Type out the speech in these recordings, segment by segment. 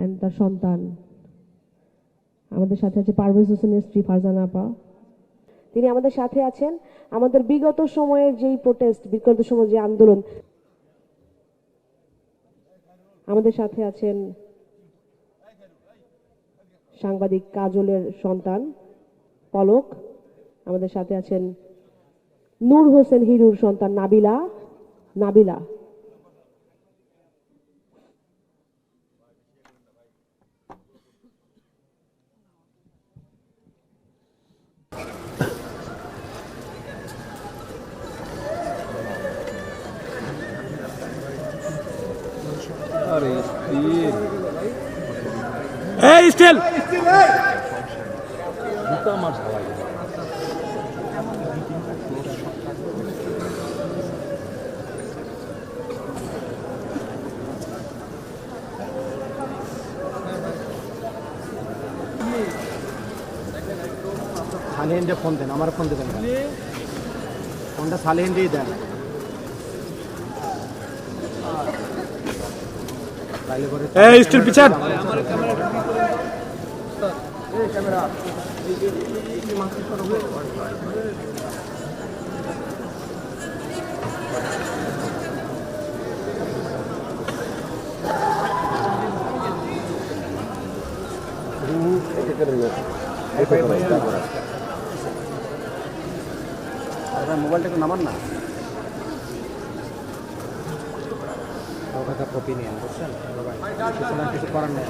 And তার সন্তান। আমাদের সাথে আছে পারভেজ হোসেনের স্ত্রী ফারজানা আপা, তিনি আমাদের সাথে আছেন। আমাদের বিগত সময়ের যেই প্রোটেস্ট, বিগত সময়ের যে আন্দোলন, আমাদের সাথে আছেন সাংবাদিক কাজলের সন্তান পলক, আমাদের সাথে আছেন নূর হোসেন হিরুর সন্তান নাবিলা নাবিলা এই স্টিল সালেহিনকে ফোন দেন, আমার ফোন দেবেন, ফোনটা সালেহিনকেই দেন। এই স্টিল পিছান। মোবাইলটা একটু নামান না, কপি নিয়ে বুঝছেন, কিছু করার নেই।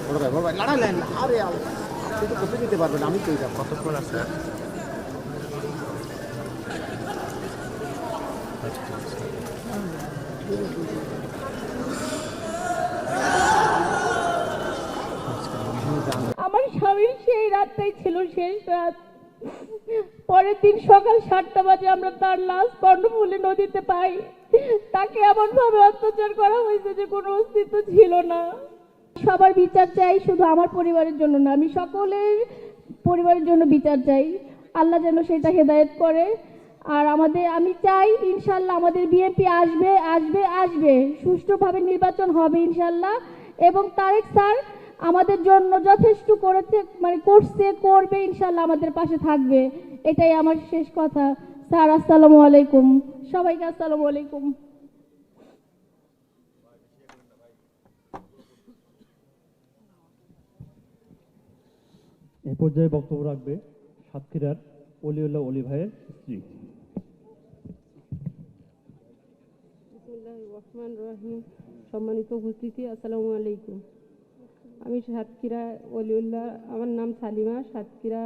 বড় ভাই লড়ালেন, আরে আপনি তো কপি দিতে পারবেন, আমি তো এটা কতক্ষণ আছে। আমার স্বামীর সেই রাতটাই ছিল শেষ রাত। পরের দিন সকাল 7টা বাজে আমরা তার লাশ কর্ণফুলী নদীতে পাই। তাকে এমন ভাবে অত্যাচার করা হয়েছে যে কোনো অস্তিত্ব ছিল না। সবার বিচার চাই, শুধু আমার পরিবারের জন্য না, আমি সকলের পরিবারের জন্য বিচার চাই। আল্লাহ যেন সেটা হেদায়েত করে। আর আমি চাই ইনশাল্লাহ আমাদের বিএনপি আসবে আসবে আসবে, সুষ্ঠুভাবে নির্বাচন হবে ইনশাল্লাহ। এবং তারেক স্যার আমাদের জন্য যথেষ্ট করেছে, করবে ইনশাল্লাহ, আমাদের পাশে থাকবে। এটাই আমার শেষ কথা। স্যার আসসালামু আলাইকুম, সবাইকে আসসালামু আলাইকুম। এই পর্যায়ে বক্তব্য রাখবে সাতক্ষীরার অলিউল্লাহ অলি ভাইয়ের স্ত্রী। বিসমিল্লাহির রহমানির রহিম। সম্মানিত উপস্থিতি, আসসালামু আলাইকুম। আমি সাতক্ষীরা অলিউল্লাহ, আমার নাম সালিমা, সাতক্ষীরা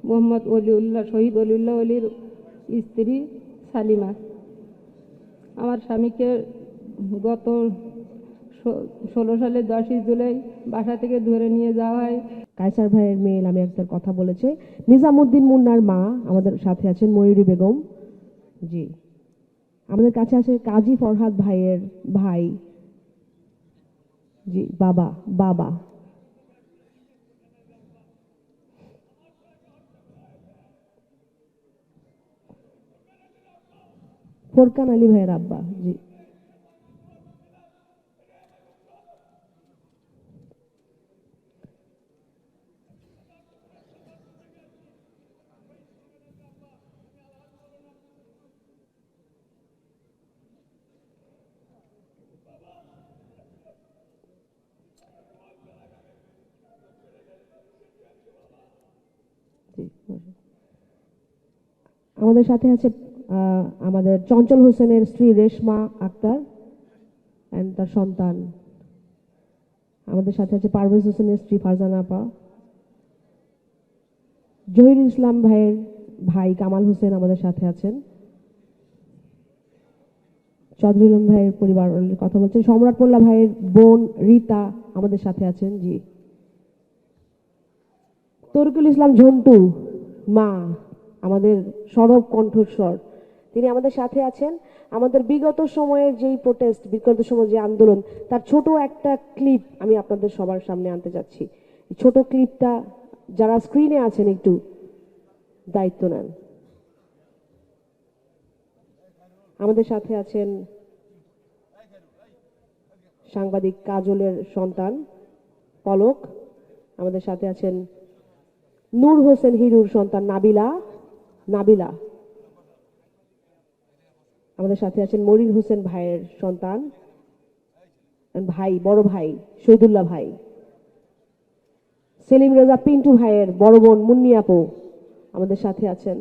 মোহাম্মদ অলিউল্লাহ, শহীদ অলিউল্লাহ অলির স্ত্রী সালিমা। আমার স্বামীকে গত 16 সালের 10ই জুলাই বাসা থেকে ধরে নিয়ে যাওয়া হয়। কায়সার ভাইয়ের মেয়ে নামে একটার কথা বলেছে। নিজামুদ্দিন মুন্নার মা আমাদের সাথে আছেন ময়ূরী বেগম জি। আমাদের কাছে আছে কাজী ফরহাদ ভাইয়ের ভাই জি, বাবা ফোরকান আলী ভাইয়ের আব্বা জি। আমাদের সাথে আছে আমাদের চঞ্চল হোসেনের স্ত্রী রেশমা আক্তার অ্যান্ড তার সন্তান। আমাদের সাথে আছে পারভেজ হোসেনের স্ত্রী ফারজানা আপা, জহিরুল ইসলাম ভাইয়ের ভাই কামাল হোসেন আমাদের সাথে আছেন, চৌধুরী আলম ভাইয়ের পরিবার কথা বলছেন, সম্রাট মোল্লা ভাইয়ের বোন রীতা আমাদের সাথে আছেন জি। তরিকুল ইসলাম ঝন্টু মা, আমাদের সরব কণ্ঠস্বর, তিনি আমাদের সাথে আছেন। আমাদের বিগত সময়ের যেই প্রোটেস্ট, বিগত সময়ের যে আন্দোলন, তার ছোট একটা ক্লিপ আমি আপনাদের সবার সামনে আনতে যাচ্ছি। ছোট ক্লিপটা যারা স্ক্রিনে আছেন একটু দায়িত্ব নেন। আমাদের সাথে আছেন সাংবাদিক কাজলের সন্তান পলক। আমাদের সাথে আছেন নূর হোসেন হিরুর সন্তান নাবিলা। আমাদের সাথে আছেন মনির হোসেন ভাইয়ের সন্তান বড় ভাই শহীদুল্লাহ ভাই। সেলিম রেজা পিন্টু ভাইয়ের বড় বোন মুন্নি আপু আমাদের সাথে আছেন।